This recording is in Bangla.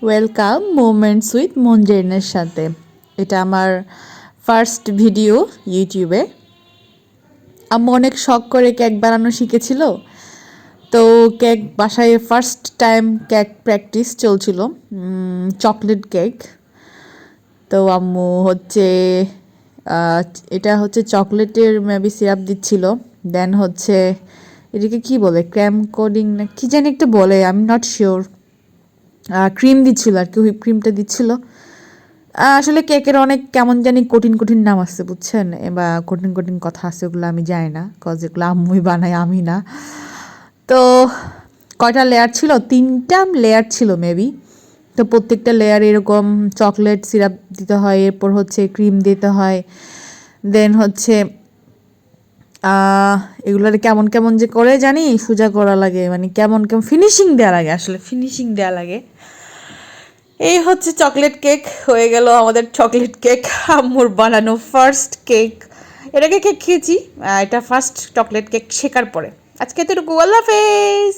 ওয়েলকাম মোমেন্টস উইথ মঞ্জেরিনের সাথে। এটা আমার ফার্স্ট ভিডিও ইউটিউবে। আম্মু অনেক শখ করে কেক বানানো শিখেছিল, তো কেক বাসায় ফার্স্ট টাইম কেক প্র্যাকটিস চলছিল, চকলেট কেক। তো আম্মু হচ্ছে এটা হচ্ছে চকলেটের মেবি সিরাপ দিচ্ছিল, দেন হচ্ছে এটাকে কি বলে, ক্র্যাম কোডিং না কি জানি একটা বলে, I am not sure. Cream দিচ্ছিল আর কি, হুইপ ক্রিমটা দিচ্ছিল। আসলে কেকের অনেক কেমন জানি কঠিন কঠিন নাম আছে বুঝছেন, বা কঠিন কঠিন কথা আছে, ওগুলো আমি জানি না, কজ এগুলো আম্মুই বানাই, আমি না। তো কয়টা লেয়ার ছিল, 3টা লেয়ার ছিল মেবি। তো প্রত্যেকটা লেয়ার এরকম চকলেট সিরাপ দিতে হয়, এরপর হচ্ছে ক্রিম দিতে হয়, দেন হচ্ছে এগুলোর কেমন কেমন যে করে জানি সোজা করা লাগে, মানে কেমন কেমন ফিনিশিং দেওয়া লাগে, আসলে ফিনিশিং দেওয়া লাগে। এই হচ্ছে চকলেট কেক হয়ে গেল আমাদের চকলেট কেক, আম্মুর বানানো ফার্স্ট কেক। এটাকে কেক খেয়েছি, এটা ফার্স্ট চকলেট কেক শেখার পরে। আজকে এতটুকু, আল্লাহ হাফেজ।